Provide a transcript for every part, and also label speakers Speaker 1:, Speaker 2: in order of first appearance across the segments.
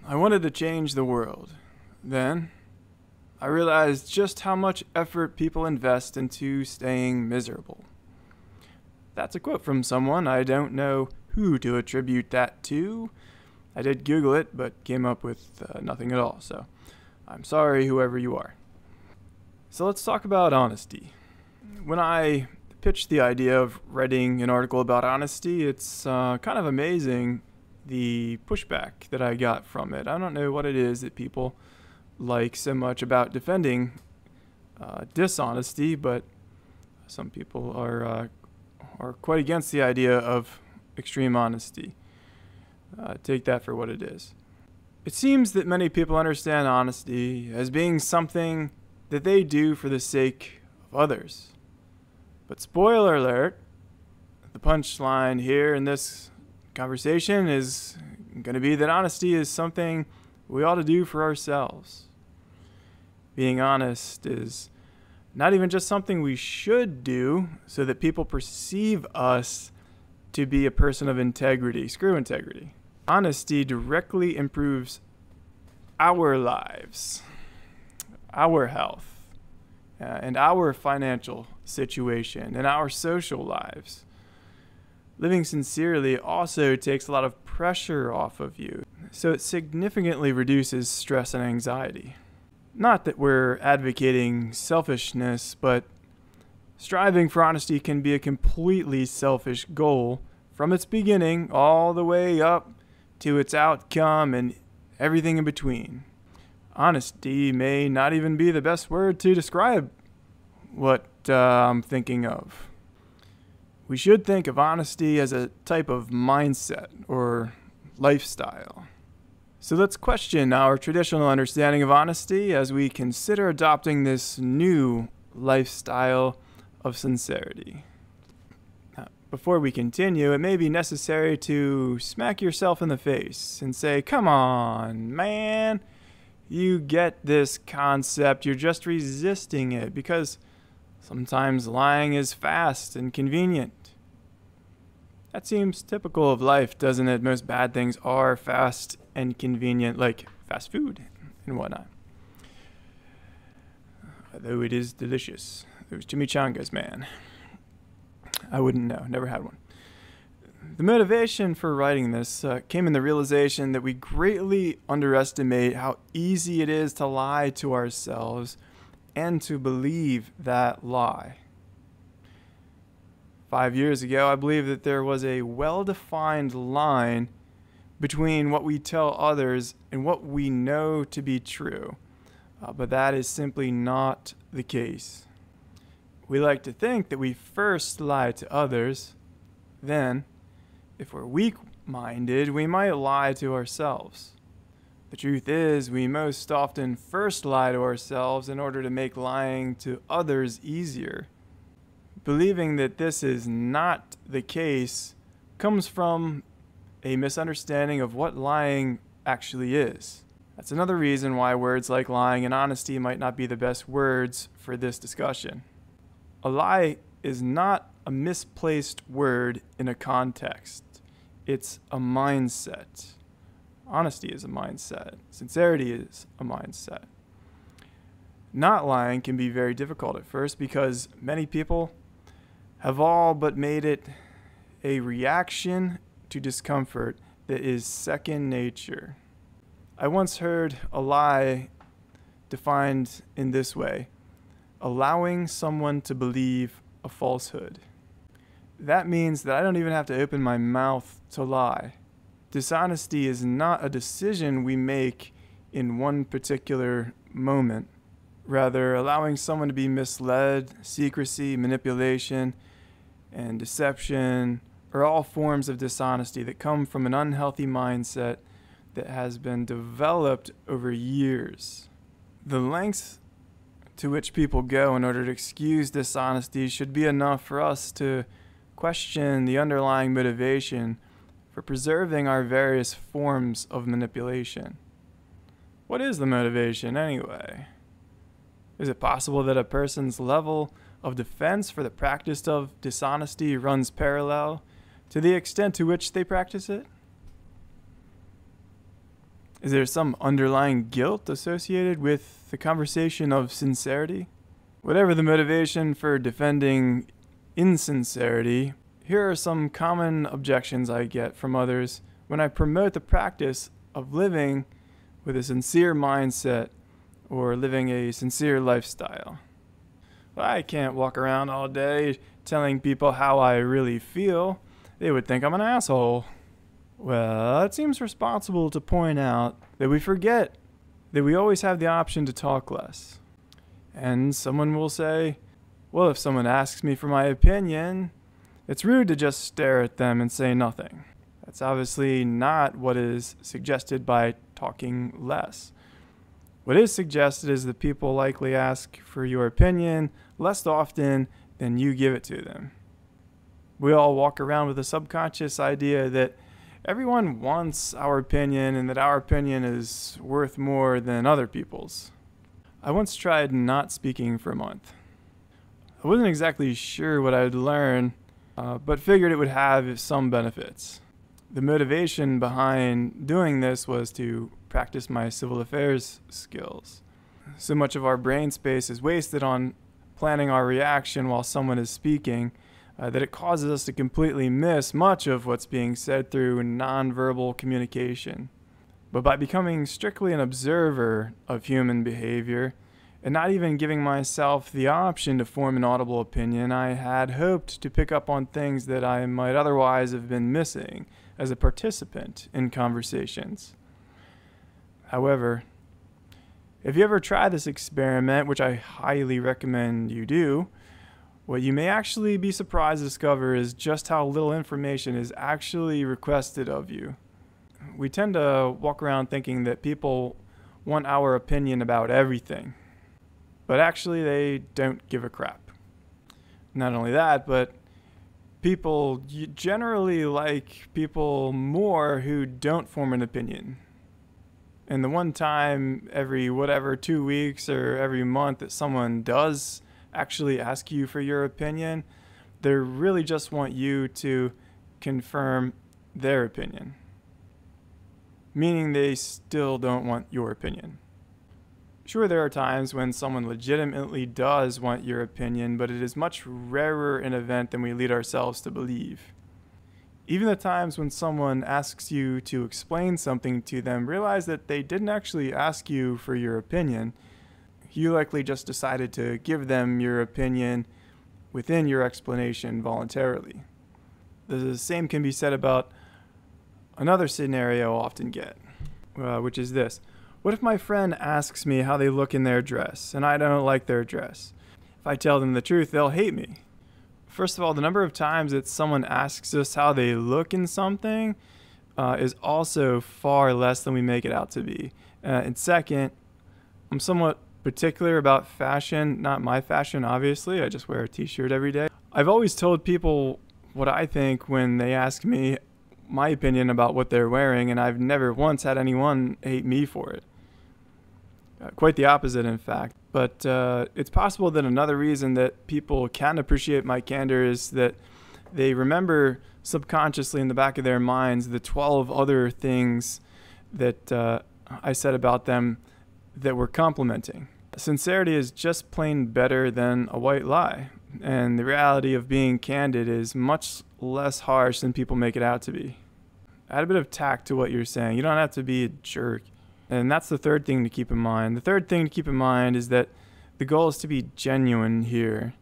Speaker 1: I wanted to change the world. Then, I realized just how much effort people invest into staying miserable. That's a quote from someone. I don't know who to attribute that to. I did Google it, but came up with nothing at all, so I'm sorry, whoever you are. So let's talk about honesty. When I pitched the idea of writing an article about honesty, it's kind of amazing the pushback that I got from it. I don't know what it is that people like so much about defending dishonesty, but some people are quite against the idea of extreme honesty. Take that for what it is. It seems that many people understand honesty as being something that they do for the sake of others. But spoiler alert, the punchline here in this conversation is going to be that honesty is something we ought to do for ourselves. Being honest is not even just something we should do so that people perceive us to be a person of integrity. Screw integrity. Honesty directly improves our lives, our health, and our financial situation, and our social lives. Living sincerely also takes a lot of pressure off of you, so it significantly reduces stress and anxiety. Not that we're advocating selfishness, but striving for honesty can be a completely selfish goal from its beginning all the way up to its outcome and everything in between. Honesty may not even be the best word to describe what I'm thinking of. We should think of honesty as a type of mindset or lifestyle. So let's question our traditional understanding of honesty as we consider adopting this new lifestyle of sincerity. Now, before we continue, it may be necessary to smack yourself in the face and say, "Come on, man, you get this concept, you're just resisting it," because sometimes lying is fast and convenient. That seems typical of life, doesn't it? Most bad things are fast and convenient, like fast food and whatnot. Though it is delicious. Those chimichangas, man. I wouldn't know. Never had one. The motivation for writing this came in the realization that we greatly underestimate how easy it is to lie to ourselves and to believe that lie. 5 years ago, I believed that there was a well-defined line between what we tell others and what we know to be true. But that is simply not the case. We like to think that we first lie to others, then, if we're weak-minded, we might lie to ourselves. The truth is, we most often first lie to ourselves in order to make lying to others easier. Believing that this is not the case comes from a misunderstanding of what lying actually is. That's another reason why words like lying and honesty might not be the best words for this discussion. A lie is not a misplaced word in a context. It's a mindset. Honesty is a mindset. Sincerity is a mindset. Not lying can be very difficult at first because many people have all but made it a reaction to discomfort that is second nature. I once heard a lie defined in this way: allowing someone to believe a falsehood. That means that I don't even have to open my mouth to lie. Dishonesty is not a decision we make in one particular moment. Rather, allowing someone to be misled, secrecy, manipulation, and deception are all forms of dishonesty that come from an unhealthy mindset that has been developed over years. The lengths to which people go in order to excuse dishonesty should be enough for us to question the underlying motivation for preserving our various forms of manipulation. What is the motivation anyway? Is it possible that a person's level of defense for the practice of dishonesty runs parallel to the extent to which they practice it? Is there some underlying guilt associated with the conversation of sincerity? Whatever the motivation for defending insincerity, here are some common objections I get from others when I promote the practice of living with a sincere mindset or living a sincere lifestyle. I can't walk around all day telling people how I really feel. They would think I'm an asshole. Well, it seems responsible to point out that we forget that we always have the option to talk less. And someone will say, well, if someone asks me for my opinion, it's rude to just stare at them and say nothing. That's obviously not what is suggested by talking less. What is suggested is that people likely ask for your opinion less often than you give it to them. We all walk around with a subconscious idea that everyone wants our opinion and that our opinion is worth more than other people's. I once tried not speaking for a month. I wasn't exactly sure what I would learn, but figured it would have some benefits. The motivation behind doing this was to practice my civil affairs skills. So much of our brain space is wasted on planning our reaction while someone is speaking that it causes us to completely miss much of what's being said through nonverbal communication. But by becoming strictly an observer of human behavior and not even giving myself the option to form an audible opinion, I had hoped to pick up on things that I might otherwise have been missing as a participant in conversations. However, if you ever try this experiment, which I highly recommend you do, what you may actually be surprised to discover is just how little information is actually requested of you. We tend to walk around thinking that people want our opinion about everything, but actually they don't give a crap. Not only that, but people generally like people more who don't form an opinion. And the one time every 2 weeks or every month that someone does actually ask you for your opinion, they really just want you to confirm their opinion, meaning they still don't want your opinion. Sure, there are times when someone legitimately does want your opinion, but it is much rarer an event than we lead ourselves to believe. Even the times when someone asks you to explain something to them, realize that they didn't actually ask you for your opinion. You likely just decided to give them your opinion within your explanation voluntarily. The same can be said about another scenario I often get, which is this. What if my friend asks me how they look in their dress, and I don't like their dress? If I tell them the truth, they'll hate me. First of all, the number of times that someone asks us how they look in something is also far less than we make it out to be. And second, I'm somewhat particular about fashion. Not my fashion, obviously. I just wear a t-shirt every day. I've always told people what I think when they ask me my opinion about what they're wearing, and I've never once had anyone hate me for it. Quite the opposite, in fact. But it's possible that another reason that people can appreciate my candor is that they remember subconsciously in the back of their minds the 12 other things that I said about them that were complimenting. Sincerity is just plain better than a white lie, and the reality of being candid is much less harsh than people make it out to be. Add a bit of tact to what you're saying. You don't have to be a jerk. And that's the third thing to keep in mind. The third thing to keep in mind is that the goal is to be genuine here,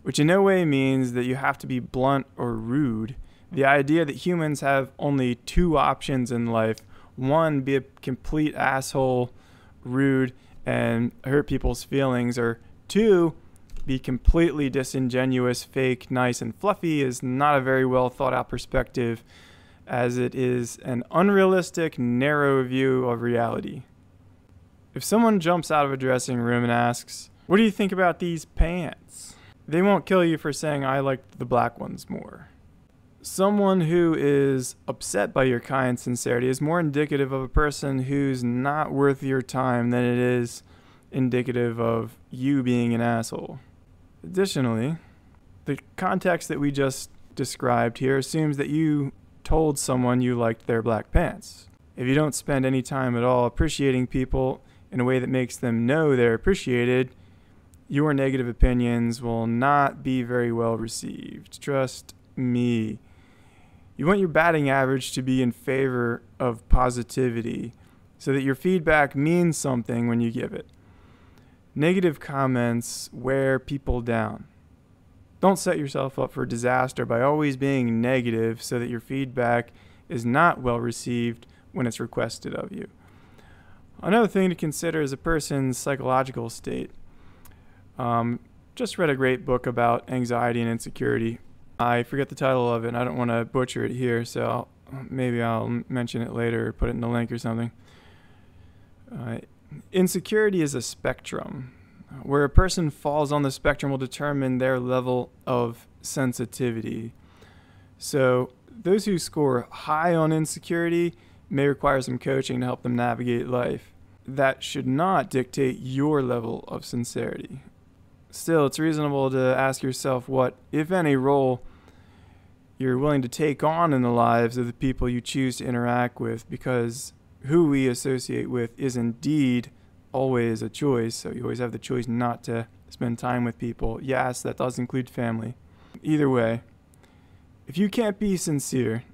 Speaker 1: which in no way means that you have to be blunt or rude. The idea that humans have only two options in life, one, be a complete asshole, rude, and hurt people's feelings, or two, be completely disingenuous, fake, nice, and fluffy, is not a very well thought out perspective, as it is an unrealistic, narrow view of reality. If someone jumps out of a dressing room and asks, "What do you think about these pants?" they won't kill you for saying, "I liked the black ones more." Someone who is upset by your kind sincerity is more indicative of a person who's not worth your time than it is indicative of you being an asshole. Additionally, the context that we just described here assumes that you told someone you liked their black pants. If you don't spend any time at all appreciating people in a way that makes them know they're appreciated, your negative opinions will not be very well received. Trust me. You want your batting average to be in favor of positivity so that your feedback means something when you give it. Negative comments wear people down. Don't set yourself up for disaster by always being negative so that your feedback is not well received when it's requested of you. Another thing to consider is a person's psychological state. Just read a great book about anxiety and insecurity. I forget the title of it, and I don't want to butcher it here, so maybe I'll mention it later or put it in the link or something. Insecurity is a spectrum. Where a person falls on the spectrum will determine their level of sensitivity. So those who score high on insecurity may require some coaching to help them navigate life. That should not dictate your level of sincerity. Still, it's reasonable to ask yourself what, if any, role you're willing to take on in the lives of the people you choose to interact with, because who we associate with is indeed always a choice. So you always have the choice not to spend time with people. Yes, that does include family. Either way, if you can't be sincere,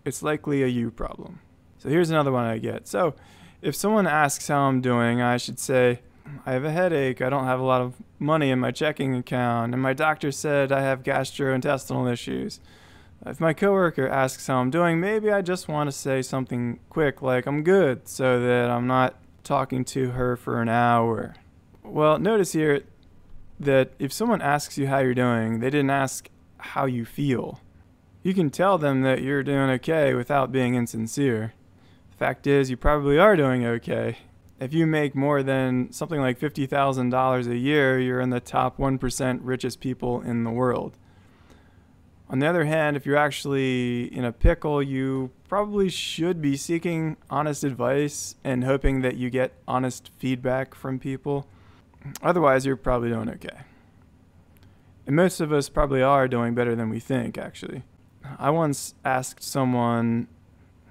Speaker 1: it's likely a you problem. So here's another one I get. So if someone asks how I'm doing, I should say, I have a headache, I don't have a lot of money in my checking account, and my doctor said I have gastrointestinal issues. If my coworker asks how I'm doing, maybe I just want to say something quick like I'm good so that I'm not talking to her for an hour. Well, notice here that if someone asks you how you're doing, they didn't ask how you feel. You can tell them that you're doing okay without being insincere. The fact is, you probably are doing okay. If you make more than something like $50,000 a year, you're in the top 1% richest people in the world. On the other hand, if you're actually in a pickle, you probably should be seeking honest advice and hoping that you get honest feedback from people. Otherwise, you're probably doing okay. And most of us probably are doing better than we think, actually. I once asked someone,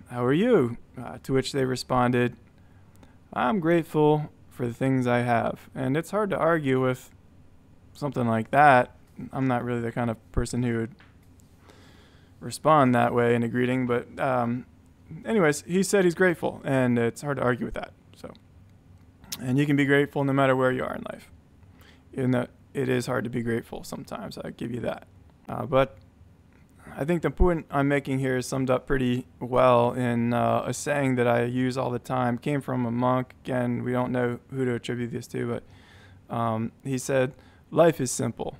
Speaker 1: "How are you?" To which they responded, "I'm grateful for the things I have." And it's hard to argue with something like that. I'm not really the kind of person who would respond that way in a greeting, but anyways, he said he's grateful, and it's hard to argue with that. So, and you can be grateful no matter where you are in life. Even though it is hard to be grateful sometimes, I give you that. But I think the point I'm making here is summed up pretty well in a saying that I use all the time. Came from a monk. Again, we don't know who to attribute this to, but he said, "Life is simple.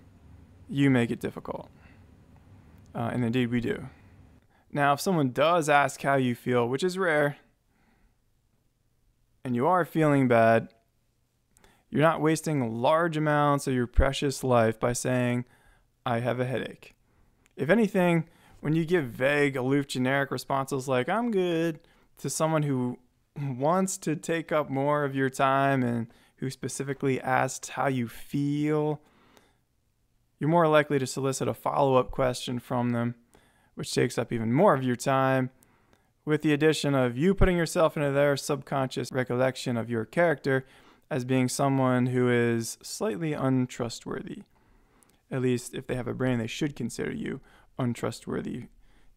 Speaker 1: You make it difficult." And indeed we do. Now, if someone does ask how you feel, which is rare, and you are feeling bad, you're not wasting large amounts of your precious life by saying, "I have a headache." If anything, when you give vague, aloof, generic responses like, "I'm good," to someone who wants to take up more of your time and who specifically asks how you feel, you're more likely to solicit a follow-up question from them, which takes up even more of your time, with the addition of you putting yourself into their subconscious recollection of your character as being someone who is slightly untrustworthy. At least if they have a brain, they should consider you untrustworthy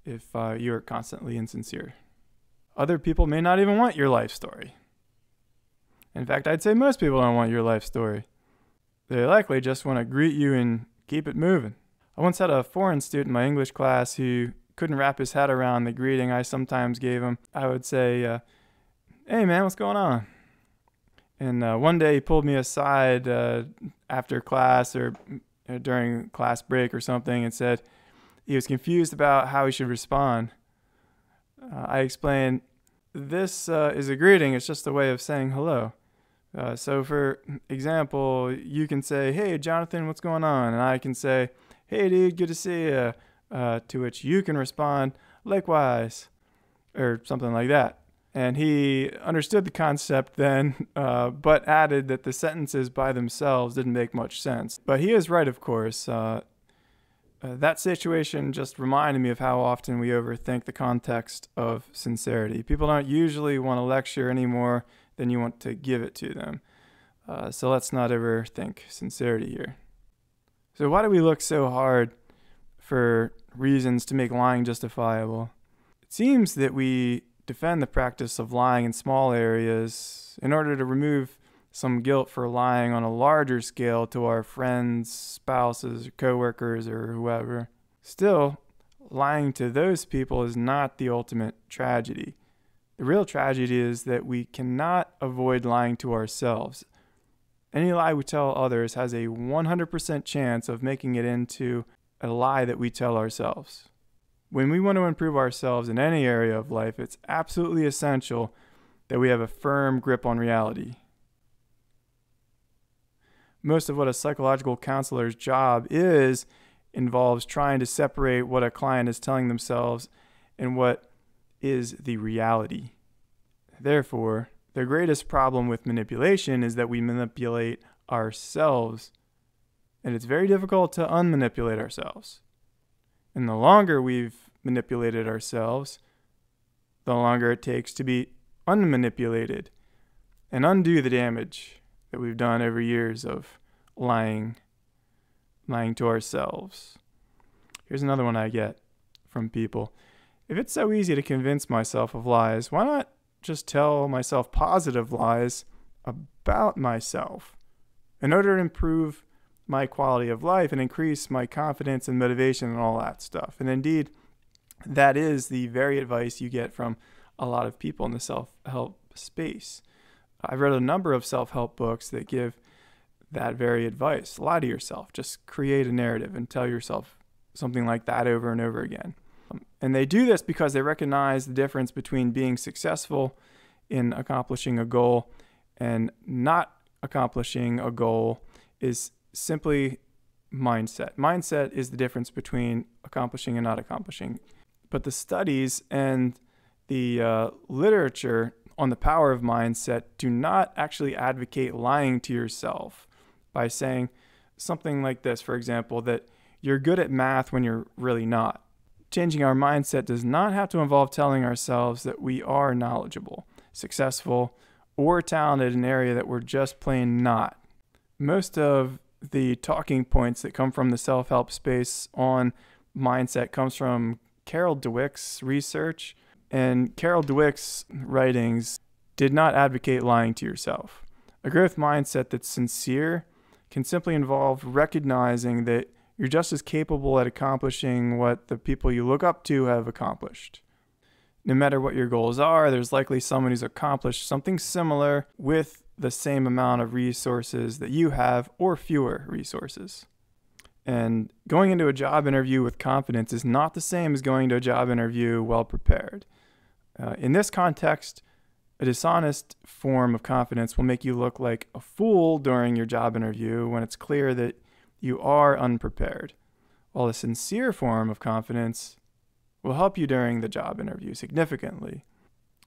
Speaker 1: if you're constantly insincere. Other people may not even want your life story. In fact, I'd say most people don't want your life story. They likely just want to greet you and keep it moving. I once had a foreign student in my English class who couldn't wrap his head around the greeting I sometimes gave him. I would say, "Hey man, what's going on?" And one day he pulled me aside after class or during class break or something and said he was confused about how he should respond. I explained, "This is a greeting. It's just a way of saying hello. So for example, you can say, 'Hey, Jonathan, what's going on?' And I can say, 'Hey, dude, good to see you.' To which you can respond, 'Likewise,' or something like that." And he understood the concept then, but added that the sentences by themselves didn't make much sense. But he is right, of course. That situation just reminded me of how often we overthink the context of sincerity. People don't usually want to lecture any more than you want to give it to them. So let's not overthink sincerity here. So why do we look so hard for reasons to make lying justifiable? It seems that we defend the practice of lying in small areas in order to remove some guilt for lying on a larger scale to our friends, spouses, coworkers, or whoever. Still, lying to those people is not the ultimate tragedy. The real tragedy is that we cannot avoid lying to ourselves. Any lie we tell others has a 100% chance of making it into a lie that we tell ourselves. When we want to improve ourselves in any area of life, it's absolutely essential that we have a firm grip on reality. Most of what a psychological counselor's job is involves trying to separate what a client is telling themselves and what is the reality. Therefore, the greatest problem with manipulation is that we manipulate ourselves, and it's very difficult to unmanipulate ourselves. And the longer we've manipulated ourselves, the longer it takes to be unmanipulated and undo the damage that we've done over years of lying to ourselves. Here's another one I get from people. If it's so easy to convince myself of lies, why not just tell myself positive lies about myself in order to improve my quality of life and increase my confidence and motivation and all that stuff? And indeed, that is the very advice you get from a lot of people in the self-help space. I've read a number of self-help books that give that very advice. Lie to yourself. Just create a narrative and tell yourself something like that over and over again. And they do this because they recognize the difference between being successful in accomplishing a goal and not accomplishing a goal is simply mindset. Mindset is the difference between accomplishing and not accomplishing. But the studies and the literature on the power of mindset do not actually advocate lying to yourself by saying something like this, for example, that you're good at math when you're really not. Changing our mindset does not have to involve telling ourselves that we are knowledgeable, successful, or talented in an area that we're just plain not. Most of the talking points that come from the self-help space on mindset comes from Carol Dweck's research, and Carol Dweck's writings did not advocate lying to yourself. A growth mindset that's sincere can simply involve recognizing that you're just as capable at accomplishing what the people you look up to have accomplished. No matter what your goals are, there's likely someone who's accomplished something similar with the same amount of resources that you have or fewer resources. And going into a job interview with confidence is not the same as going to a job interview well prepared. In this context, a dishonest form of confidence will make you look like a fool during your job interview when it's clear that you are unprepared, while a sincere form of confidence will help you during the job interview significantly.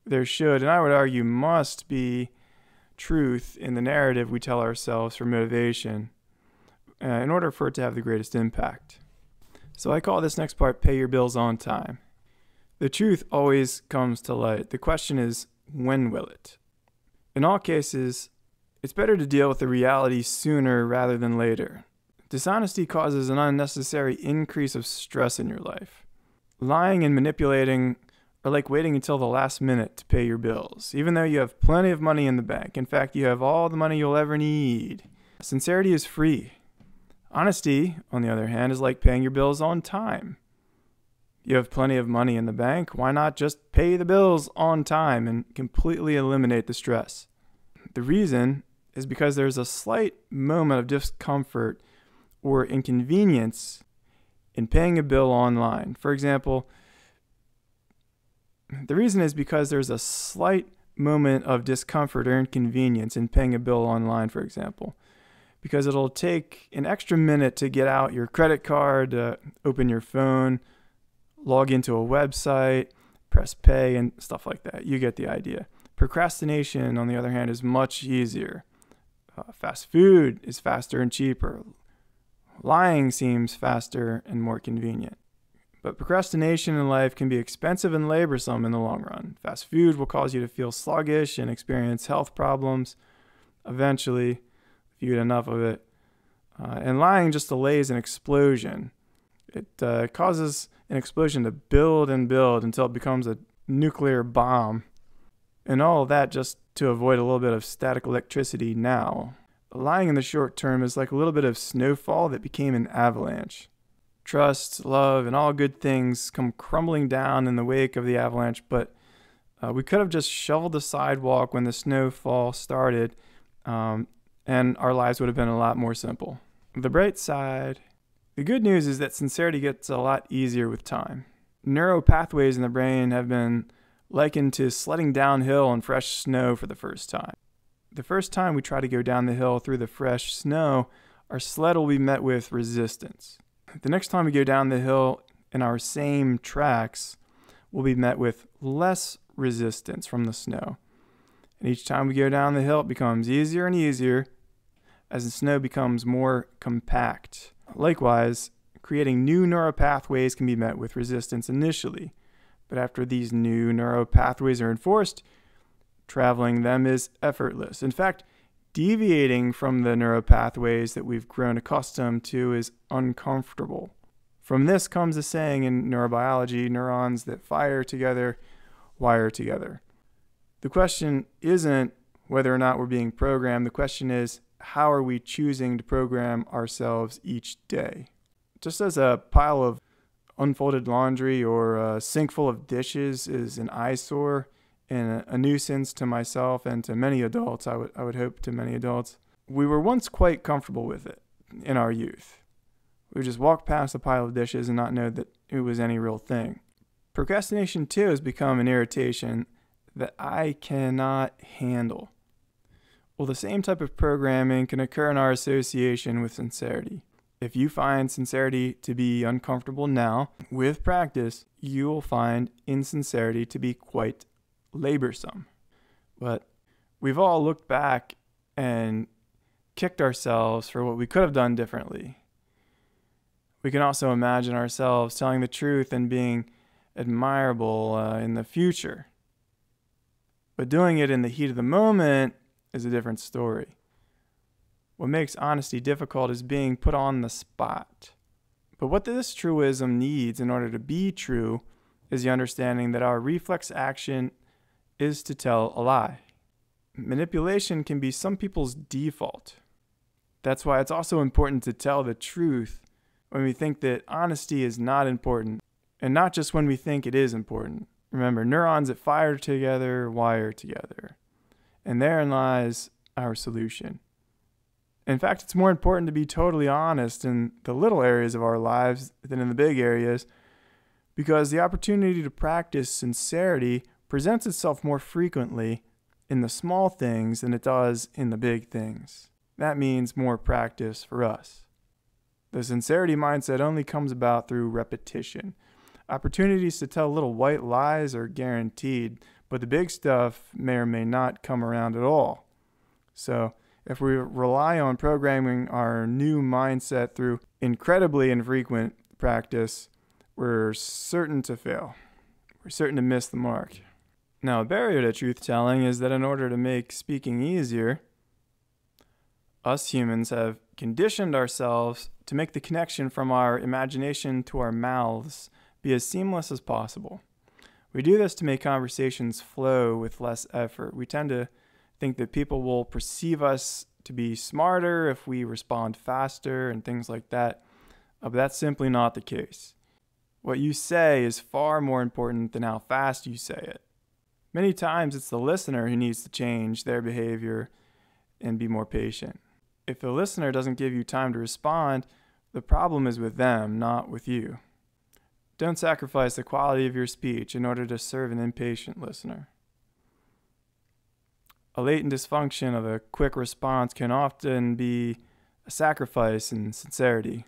Speaker 1: There should, and I would argue must, be truth in the narrative we tell ourselves for motivation in order for it to have the greatest impact. So I call this next part, pay your bills on time. The truth always comes to light. The question is, when will it? In all cases, it's better to deal with the reality sooner rather than later. Dishonesty causes an unnecessary increase of stress in your life. Lying and manipulating are like waiting until the last minute to pay your bills, even though you have plenty of money in the bank. In fact, you have all the money you'll ever need. Sincerity is free. Honesty, on the other hand, is like paying your bills on time. You have plenty of money in the bank. Why not just pay the bills on time and completely eliminate the stress? The reason is because there's a slight moment of discomfort or inconvenience in paying a bill online. For example, the reason is because there's a slight moment of discomfort or inconvenience in paying a bill online, for example, because it'll take an extra minute to get out your credit card, open your phone, log into a website, press pay, and stuff like that. You get the idea. Procrastination, on the other hand, is much easier. Fast food is faster and cheaper. Lying seems faster and more convenient. But procrastination in life can be expensive and laborsome in the long run. Fast food will cause you to feel sluggish and experience health problems eventually, if you eat enough of it. And lying just delays an explosion. It causes an explosion to build and build until it becomes a nuclear bomb. And all of that just to avoid a little bit of static electricity now. Lying in the short term is like a little bit of snowfall that became an avalanche. Trust, love, and all good things come crumbling down in the wake of the avalanche, but we could have just shoveled the sidewalk when the snowfall started, and our lives would have been a lot more simple. The bright side, the good news is that sincerity gets a lot easier with time. Neural pathways in the brain have been likened to sledding downhill on fresh snow for the first time. The first time we try to go down the hill through the fresh snow, our sled will be met with resistance. The next time we go down the hill in our same tracks, we'll be met with less resistance from the snow. And each time we go down the hill, it becomes easier and easier as the snow becomes more compact. Likewise, creating new neural pathways can be met with resistance initially, but after these new neural pathways are enforced, traveling them is effortless. In fact, deviating from the neural pathways that we've grown accustomed to is uncomfortable. From this comes a saying in neurobiology, neurons that fire together wire together. The question isn't whether or not we're being programmed. The question is, how are we choosing to program ourselves each day? Just as a pile of unfolded laundry or a sink full of dishes is an eyesore and a nuisance to myself and to many adults, I would hope to many adults, we were once quite comfortable with it in our youth. We would just walk past a pile of dishes and not know that it was any real thing. Procrastination, too, has become an irritation that I cannot handle. Well, the same type of programming can occur in our association with sincerity. If you find sincerity to be uncomfortable now, with practice, you will find insincerity to be quite laborsome. But we've all looked back and kicked ourselves for what we could have done differently. We can also imagine ourselves telling the truth and being admirable in the future. But doing it in the heat of the moment is a different story. What makes honesty difficult is being put on the spot. But what this truism needs in order to be true is the understanding that our reflex action is to tell a lie. Manipulation can be some people's default. That's why it's also important to tell the truth when we think that honesty is not important, and not just when we think it is important. Remember, neurons that fire together wire together. And therein lies our solution. In fact, it's more important to be totally honest in the little areas of our lives than in the big areas, because the opportunity to practice sincerity presents itself more frequently in the small things than it does in the big things. That means more practice for us. The sincerity mindset only comes about through repetition. Opportunities to tell little white lies are guaranteed, but the big stuff may or may not come around at all. So, if we rely on programming our new mindset through incredibly infrequent practice, we're certain to fail. We're certain to miss the mark. Now, a barrier to truth-telling is that in order to make speaking easier, us humans have conditioned ourselves to make the connection from our imagination to our mouths be as seamless as possible. We do this to make conversations flow with less effort. We tend to think that people will perceive us to be smarter if we respond faster and things like that, but that's simply not the case. What you say is far more important than how fast you say it. Many times it's the listener who needs to change their behavior and be more patient. If the listener doesn't give you time to respond, the problem is with them, not with you. Don't sacrifice the quality of your speech in order to serve an impatient listener. A latent dysfunction of a quick response can often be a sacrifice in sincerity.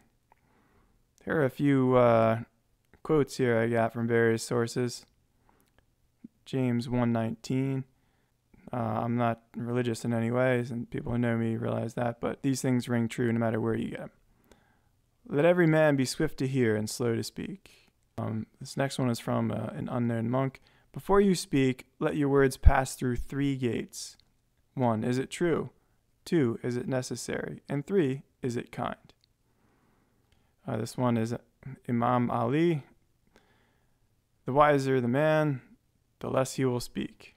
Speaker 1: Here are a few quotes here I got from various sources. James 1:19. I'm not religious in any ways, and people who know me realize that, but these things ring true no matter where you get them. Let every man be swift to hear and slow to speak. This next one is from an unknown monk. Before you speak, let your words pass through 3 gates. 1, is it true? 2, is it necessary? And 3, is it kind? This one is Imam Ali. The wiser the man, the less he will speak.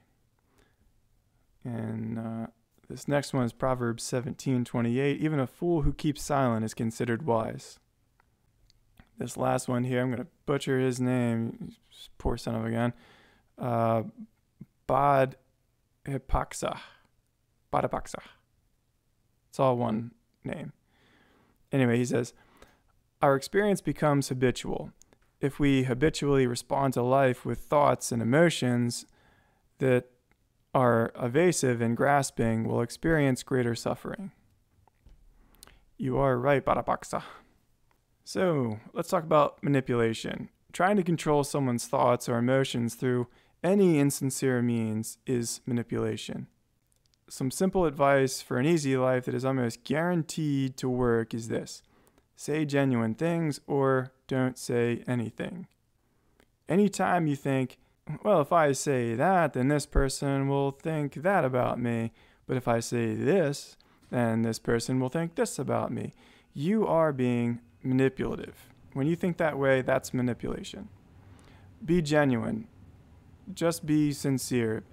Speaker 1: And this next one is Proverbs 17:28. Even a fool who keeps silent is considered wise. This last one here, I'm going to butcher his name. Poor son of a gun. Badapaksa. It's all one name. Anyway, he says, our experience becomes habitual. If we habitually respond to life with thoughts and emotions that are evasive and grasping, we'll experience greater suffering. You are right, Badapaksa. So, let's talk about manipulation. Trying to control someone's thoughts or emotions through any insincere means is manipulation. Some simple advice for an easy life that is almost guaranteed to work is this. Say genuine things or don't say anything. Anytime you think, well, if I say that, then this person will think that about me. But if I say this, then this person will think this about me. You are being manipulative. When you think that way, that's manipulation. Be genuine. Just be sincere.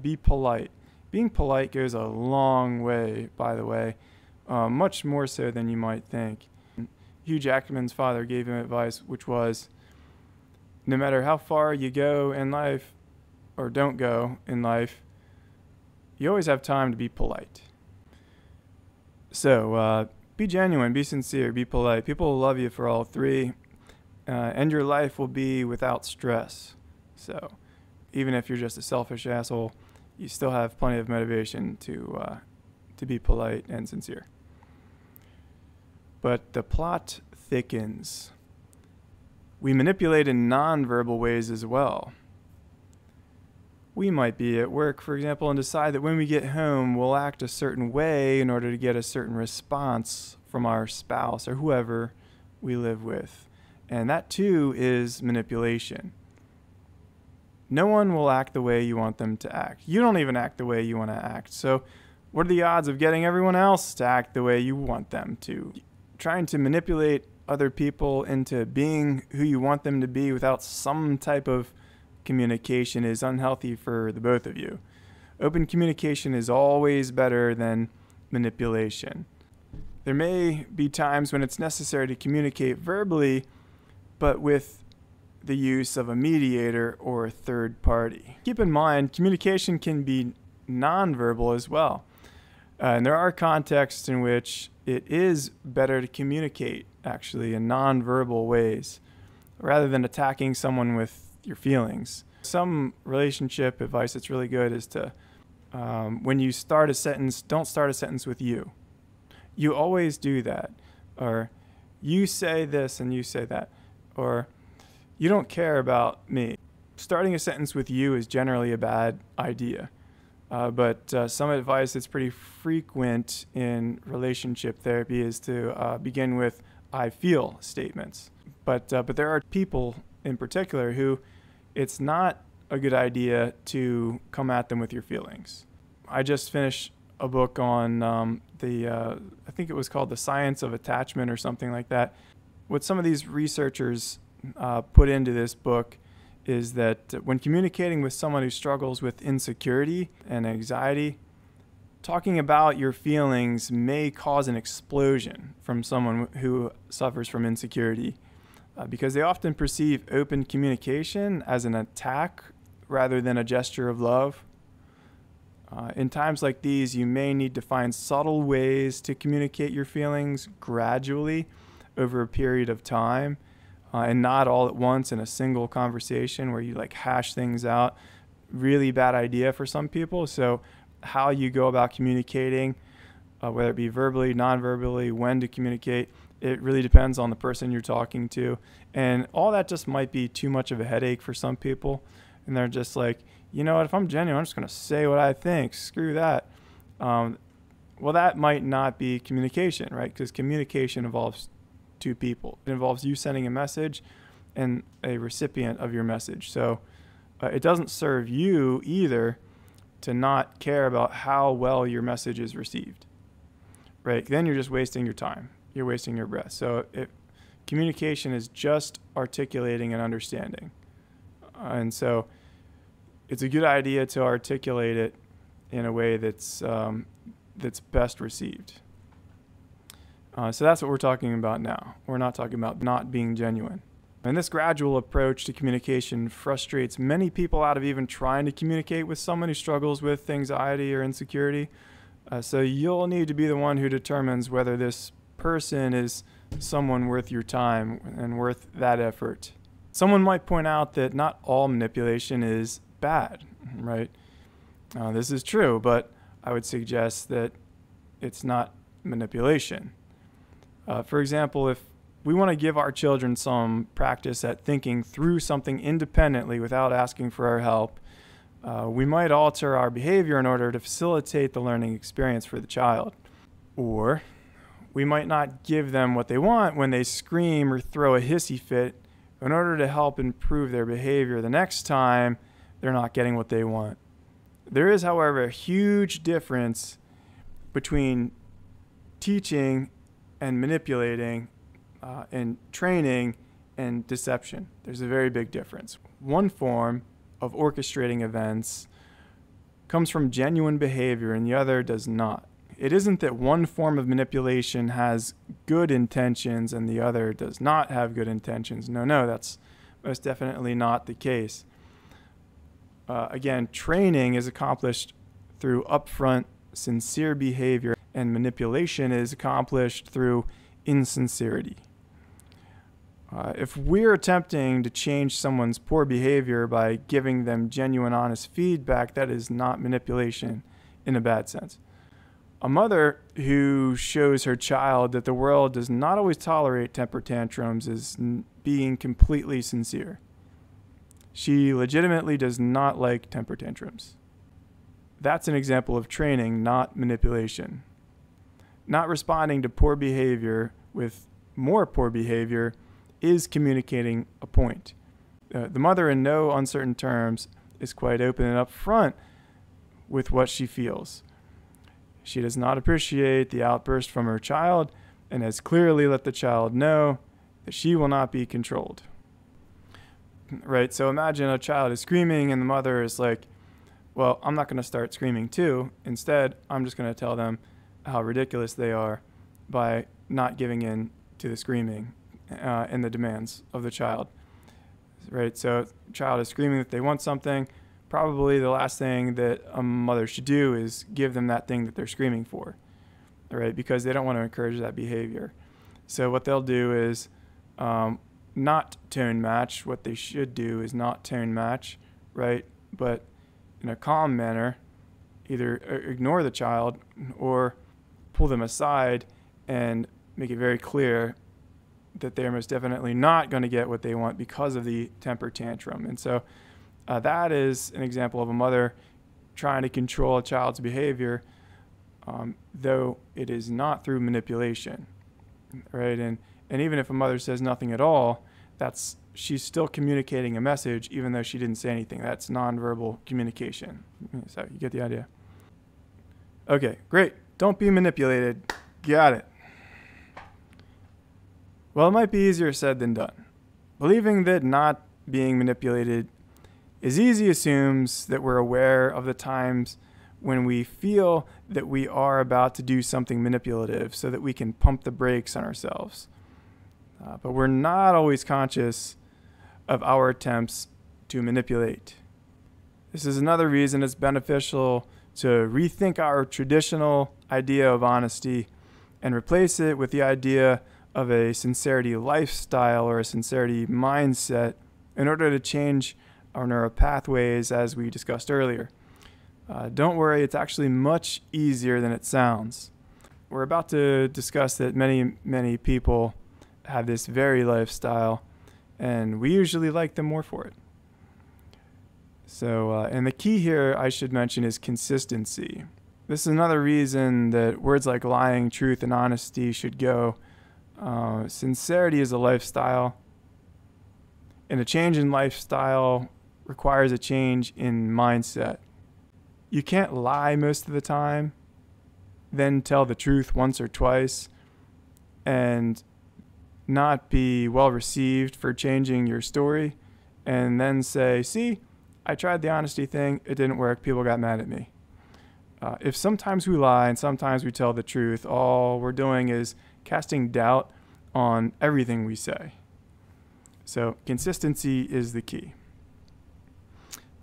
Speaker 1: Be polite. Being polite goes a long way, by the way, much more so than you might think. Hugh Jackman's father gave him advice, which was, no matter how far you go in life, or don't go in life, you always have time to be polite. So, be genuine, be sincere, be polite. People will love you for all 3, and your life will be without stress. So, even if you're just a selfish asshole, you still have plenty of motivation to be polite and sincere. But the plot thickens. We manipulate in non-verbal ways as well. We might be at work, for example, and decide that when we get home, we'll act a certain way in order to get a certain response from our spouse or whoever we live with. And that too is manipulation. No one will act the way you want them to act. You don't even act the way you want to act. So what are the odds of getting everyone else to act the way you want them to? Trying to manipulate other people into being who you want them to be without some type of communication is unhealthy for the both of you. Open communication is always better than manipulation. There may be times when it's necessary to communicate verbally, but with the use of a mediator or a third party. Keep in mind, communication can be nonverbal as well. And there are contexts in which it is better to communicate, actually, in nonverbal ways, rather than attacking someone with your feelings. Some relationship advice that's really good is to, when you start a sentence, don't start a sentence with you. You always do that. Or, you say this and you say that. Or, you don't care about me. Starting a sentence with you is generally a bad idea. But some advice that's pretty frequent in relationship therapy is to begin with I feel statements. But there are people in particular who it's not a good idea to come at them with your feelings. I just finished a book on I think it was called The Science of Attachment or something like that. What some of these researchers put into this book is that when communicating with someone who struggles with insecurity and anxiety, talking about your feelings may cause an explosion from someone who suffers from insecurity because they often perceive open communication as an attack rather than a gesture of love. In times like these, you may need to find subtle ways to communicate your feelings gradually over a period of time. And not all at once in a single conversation where you like hash things out. Really bad idea for some people. So how you go about communicating, whether it be verbally, non-verbally, when to communicate, it really depends on the person you're talking to. And all that just might be too much of a headache for some people. And they're just like, you know what, if I'm genuine, I'm just going to say what I think. Screw that. Well, that might not be communication, right? Because communication involves two people. It involves you sending a message and a recipient of your message. So it doesn't serve you either to not care about how well your message is received, right? Then you're just wasting your time. You're wasting your breath. So communication is just articulating and understanding. And so it's a good idea to articulate it in a way that's best received. So that's what we're talking about now. We're not talking about not being genuine. And this gradual approach to communication frustrates many people out of even trying to communicate with someone who struggles with anxiety or insecurity. So you'll need to be the one who determines whether this person is someone worth your time and worth that effort. Someone might point out that not all manipulation is bad, right? This is true, but I would suggest that it's not manipulation. For example, if we want to give our children some practice at thinking through something independently without asking for our help, we might alter our behavior in order to facilitate the learning experience for the child. Or we might not give them what they want when they scream or throw a hissy fit in order to help improve their behavior the next time they're not getting what they want. There is, however, a huge difference between teaching and manipulating and training and deception. There's a very big difference. One form of orchestrating events comes from genuine behavior and the other does not. It isn't that one form of manipulation has good intentions and the other does not have good intentions. No, that's most definitely not the case. Again, training is accomplished through upfront, sincere behavior, and manipulation is accomplished through insincerity. If we're attempting to change someone's poor behavior by giving them genuine, honest feedback, that is not manipulation in a bad sense. A mother who shows her child that the world does not always tolerate temper tantrums is being completely sincere. She legitimately does not like temper tantrums. That's an example of training, not manipulation. Not responding to poor behavior with more poor behavior is communicating a point. The mother, in no uncertain terms, is quite open and upfront with what she feels. She does not appreciate the outburst from her child and has clearly let the child know that she will not be controlled. Right? So imagine a child is screaming and the mother is like, well, I'm not going to start screaming too. Instead, I'm just going to tell them how ridiculous they are by not giving in to the screaming and the demands of the child. Right? So the child is screaming that they want something. Probably the last thing that a mother should do is give them that thing that they're screaming for, right? Because they don't want to encourage that behavior. So what they'll do is not tone match. What they should do is not tone match, right? But in a calm manner, either ignore the child or pull them aside and make it very clear that they're most definitely not going to get what they want because of the temper tantrum. And so that is an example of a mother trying to control a child's behavior, though it is not through manipulation, right? And even if a mother says nothing at all, she's still communicating a message, even though she didn't say anything. That's nonverbal communication. So you get the idea. Okay, great. Don't be manipulated. Got it. Well, it might be easier said than done. Believing that not being manipulated is easy assumes that we're aware of the times when we feel that we are about to do something manipulative so that we can pump the brakes on ourselves. But we're not always conscious of our attempts to manipulate. This is another reason it's beneficial to rethink our traditional idea of honesty and replace it with the idea of a sincerity lifestyle or a sincerity mindset in order to change our neural pathways, as we discussed earlier. Don't worry, it's actually much easier than it sounds. We're about to discuss that many people have this very lifestyle, and we usually like them more for it. So, and the key here, I should mention, is consistency. This is another reason that words like lying, truth, and honesty should go Sincerity is a lifestyle, and a change in lifestyle requires a change in mindset. You can't lie most of the time, then tell the truth once or twice, and not be well received for changing your story, and then say, see, I tried the honesty thing, it didn't work, people got mad at me. If sometimes we lie and sometimes we tell the truth, all we're doing is casting doubt on everything we say. So consistency is the key.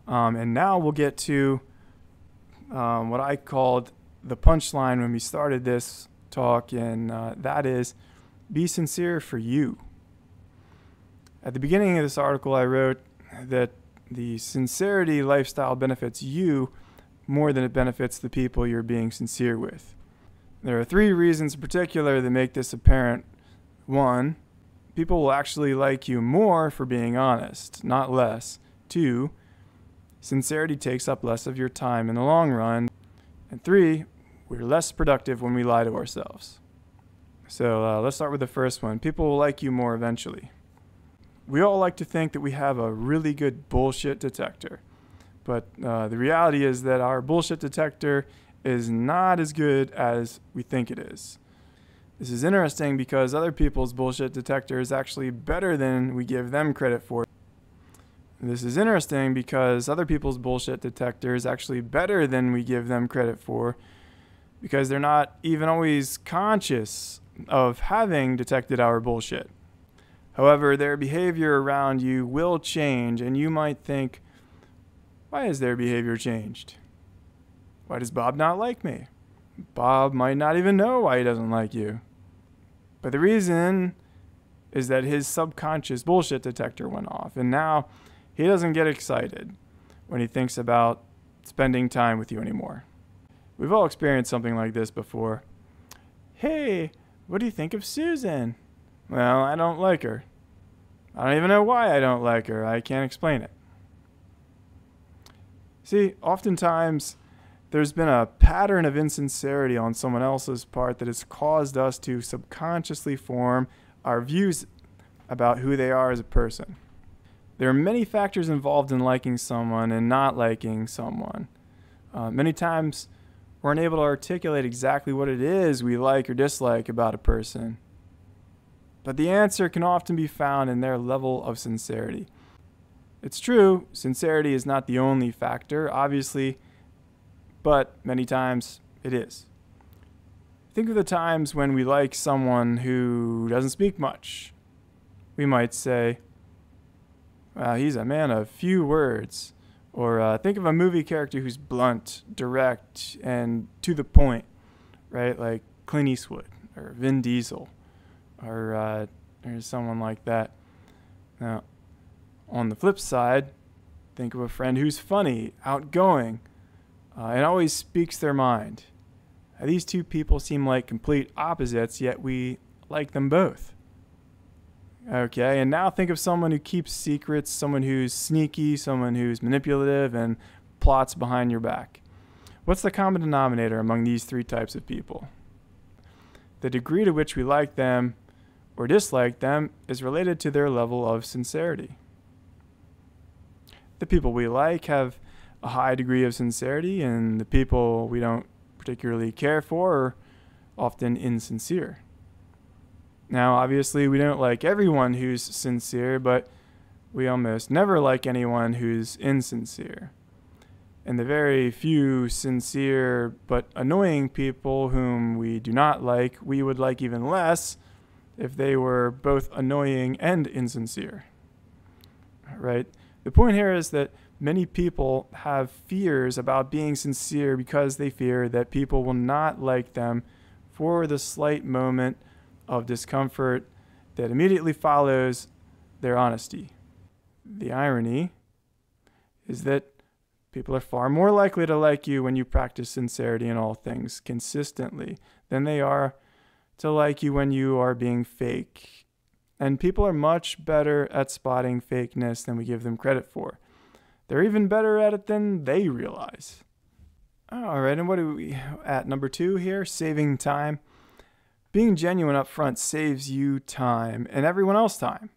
Speaker 1: And now we'll get to what I called the punchline when we started this talk, and that is, be sincere for you. At the beginning of this article, I wrote that the sincerity lifestyle benefits you more than it benefits the people you're being sincere with. There are 3 reasons in particular that make this apparent. 1, people will actually like you more for being honest, not less. 2, sincerity takes up less of your time in the long run. And 3, we're less productive when we lie to ourselves. So let's start with the first one. People will like you more eventually. We all like to think that we have a really good bullshit detector. But the reality is that our bullshit detector is not as good as we think it is. This is interesting because other people's bullshit detector is actually better than we give them credit for. This is interesting because other people's bullshit detector is actually better than we give them credit for, because they're not even always conscious of having detected our bullshit. However, their behavior around you will change, and you might think, why has their behavior changed? Why does Bob not like me? Bob might not even know why he doesn't like you. But the reason is that his subconscious bullshit detector went off, and now he doesn't get excited when he thinks about spending time with you anymore. We've all experienced something like this before. Hey, what do you think of Susan? Well, I don't like her. I don't even know why I don't like her. I can't explain it. See, oftentimes there's been a pattern of insincerity on someone else's part that has caused us to subconsciously form our views about who they are as a person. There are many factors involved in liking someone and not liking someone. Many times we're unable to articulate exactly what it is we like or dislike about a person. But the answer can often be found in their level of sincerity. It's true, sincerity is not the only factor, obviously, but many times it is. Think of the times when we like someone who doesn't speak much. We might say, well, he's a man of few words. Or think of a movie character who's blunt, direct, and to the point, right? Like Clint Eastwood or Vin Diesel or someone like that. Now, on the flip side, think of a friend who's funny, outgoing, and always speaks their mind. These two people seem like complete opposites, yet we like them both. Okay, and now think of someone who keeps secrets, someone who's sneaky, someone who's manipulative and plots behind your back. What's the common denominator among these 3 types of people? The degree to which we like them or dislike them is related to their level of sincerity. The people we like have a high degree of sincerity, and the people we don't particularly care for are often insincere. Now, obviously, we don't like everyone who's sincere, but we almost never like anyone who's insincere. And the very few sincere but annoying people whom we do not like, we would like even less if they were both annoying and insincere. Right? The point here is that many people have fears about being sincere because they fear that people will not like them for the slight moment of discomfort that immediately follows their honesty. The irony is that people are far more likely to like you when you practice sincerity in all things consistently than they are to like you when you are being fake. And people are much better at spotting fakeness than we give them credit for. They're even better at it than they realize. All right, and what are we at? Number 2 here, saving time. Being genuine up front saves you time and everyone else time.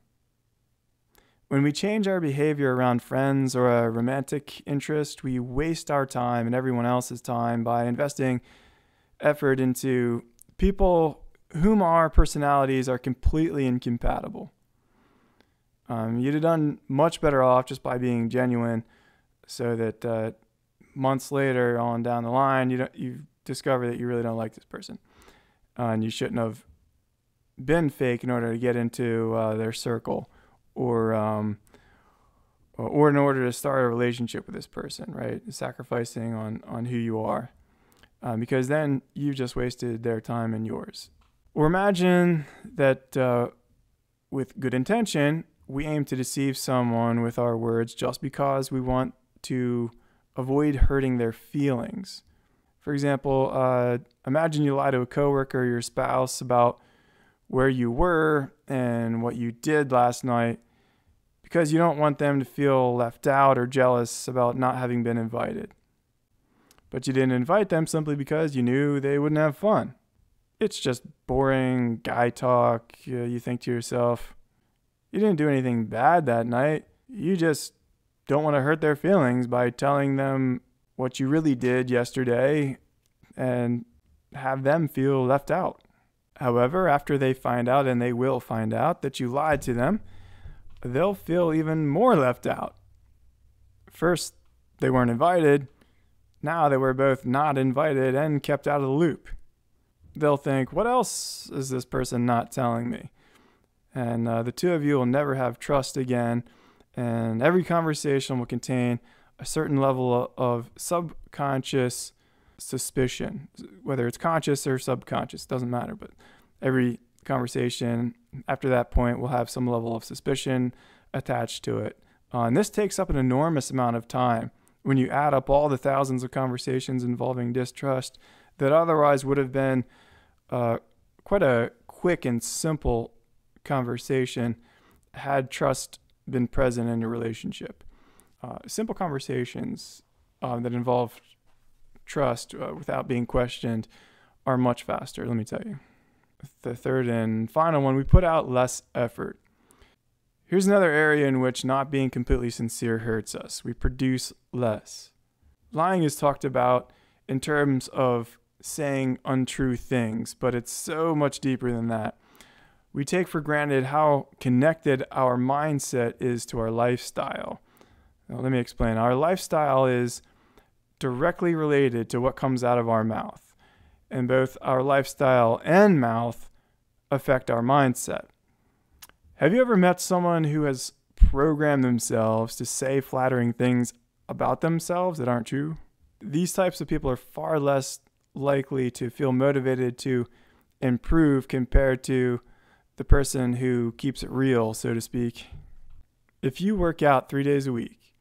Speaker 1: When we change our behavior around friends or a romantic interest, we waste our time and everyone else's time by investing effort into people whom our personalities are completely incompatible. You'd have done much better off just by being genuine, so that months later on down the line, you discover that you really don't like this person, and you shouldn't have been fake in order to get into their circle, or in order to start a relationship with this person, right? Sacrificing on who you are, because then you've just wasted their time and yours. Or imagine that with good intention, we aim to deceive someone with our words just because we want to avoid hurting their feelings. For example, imagine you lie to a coworker or your spouse about where you were and what you did last night because you don't want them to feel left out or jealous about not having been invited. But you didn't invite them simply because you knew they wouldn't have fun. It's just boring guy talk. You think to yourself, you didn't do anything bad that night. You just don't want to hurt their feelings by telling them what you really did yesterday and have them feel left out. However, after they find out, and they will find out, that you lied to them, they'll feel even more left out. First, they weren't invited. Now they were both not invited and kept out of the loop. They'll think, what else is this person not telling me? And the two of you will never have trust again. And every conversation will contain a certain level of subconscious suspicion, whether it's conscious or subconscious, doesn't matter. But every conversation after that point will have some level of suspicion attached to it. And this takes up an enormous amount of time when you add up all the thousands of conversations involving distrust that otherwise would have been quite a quick and simple conversation had trust been present in your relationship. Simple conversations that involve trust without being questioned are much faster, let me tell you. The third and final one, we put out less effort. Here's another area in which not being completely sincere hurts us. We produce less. Lying is talked about in terms of saying untrue things, but it's so much deeper than that. We take for granted how connected our mindset is to our lifestyle. Now, let me explain. Our lifestyle is directly related to what comes out of our mouth, and both our lifestyle and mouth affect our mindset. Have you ever met someone who has programmed themselves to say flattering things about themselves that aren't true? These types of people are far less likely to feel motivated to improve compared to the person who keeps it real, so to speak. If you work out 3 days a week,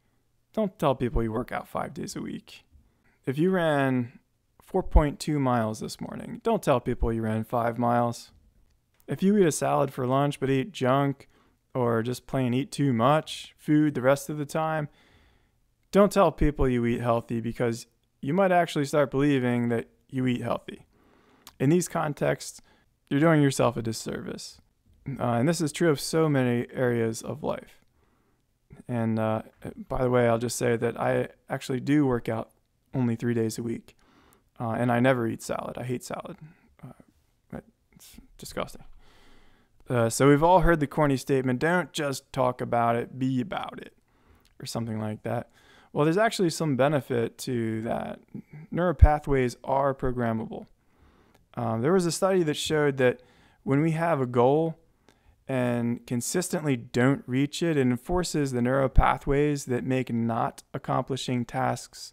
Speaker 1: don't tell people you work out 5 days a week. If you ran 4.2 miles this morning, don't tell people you ran 5 miles. If you eat a salad for lunch but eat junk or just plain eat too much food the rest of the time, don't tell people you eat healthy because you might actually start believing that you eat healthy. In these contexts, you're doing yourself a disservice. And this is true of so many areas of life. And by the way, I'll just say that I actually do work out only 3 days a week. And I never eat salad. I hate salad. It's disgusting. So we've all heard the corny statement, don't just talk about it, be about it, or something like that. Well, there's actually some benefit to that. Neuropathways are programmable. There was a study that showed that when we have a goal and consistently don't reach it, it enforces the neuropathways that make not accomplishing tasks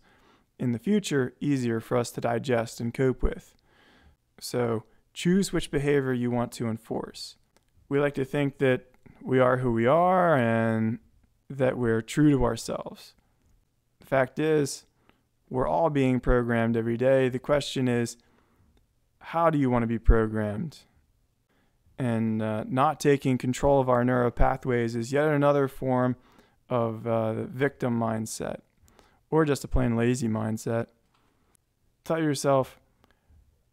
Speaker 1: in the future easier for us to digest and cope with. So choose which behavior you want to enforce. We like to think that we are who we are and that we're true to ourselves. The fact is, we're all being programmed every day. The question is, how do you want to be programmed? And not taking control of our neuropathways is yet another form of the victim mindset, or just a plain lazy mindset. Tell yourself,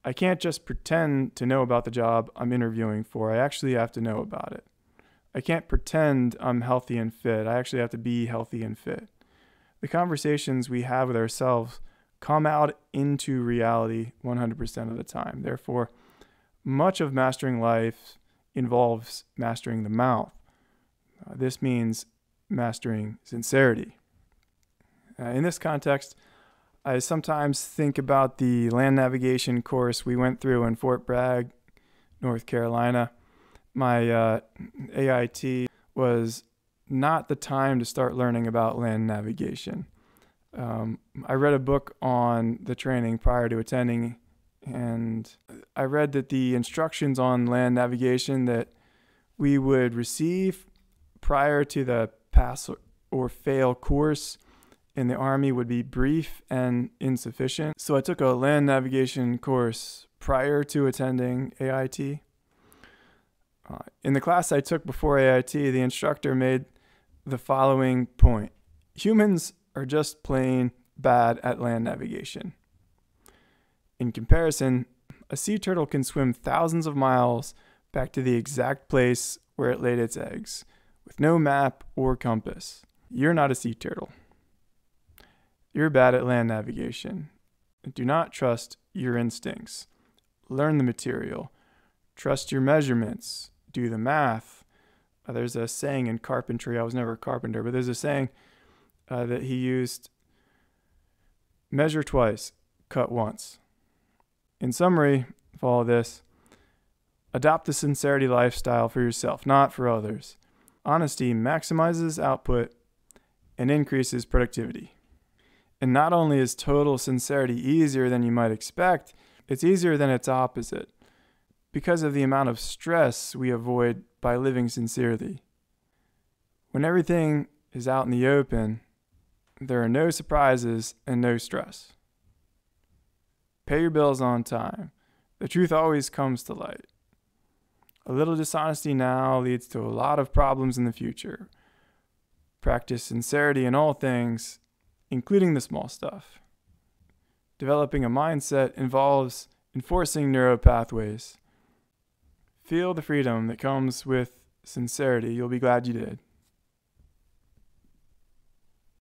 Speaker 1: I can't just pretend to know about the job I'm interviewing for. I actually have to know about it. I can't pretend I'm healthy and fit. I actually have to be healthy and fit. The conversations we have with ourselves come out into reality 100% of the time. Therefore, much of mastering life involves mastering the mouth. This means mastering sincerity. In this context, I sometimes think about the land navigation course we went through in Fort Bragg, North Carolina. My AIT was not the time to start learning about land navigation. I read a book on the training prior to attending, and I read that the instructions on land navigation that we would receive prior to the pass or fail course in the Army would be brief and insufficient. So I took a land navigation course prior to attending AIT. In the class I took before AIT, the instructor made the following point. Humans are just plain bad at land navigation. In comparison, a sea turtle can swim thousands of miles back to the exact place where it laid its eggs, with no map or compass. You're not a sea turtle. You're bad at land navigation. Do not trust your instincts. Learn the material. Trust your measurements. Do the math. There's a saying in carpentry. I was never a carpenter, but there's a saying that he used. Measure twice, cut once. In summary of all this, adopt the sincerity lifestyle for yourself, not for others. Honesty maximizes output and increases productivity. And not only is total sincerity easier than you might expect, it's easier than its opposite, because of the amount of stress we avoid by living sincerely. When everything is out in the open, there are no surprises and no stress. Pay your bills on time. The truth always comes to light. A little dishonesty now leads to a lot of problems in the future. Practice sincerity in all things, including the small stuff. Developing a mindset involves enforcing neural pathways. Feel the freedom that comes with sincerity. You'll be glad you did.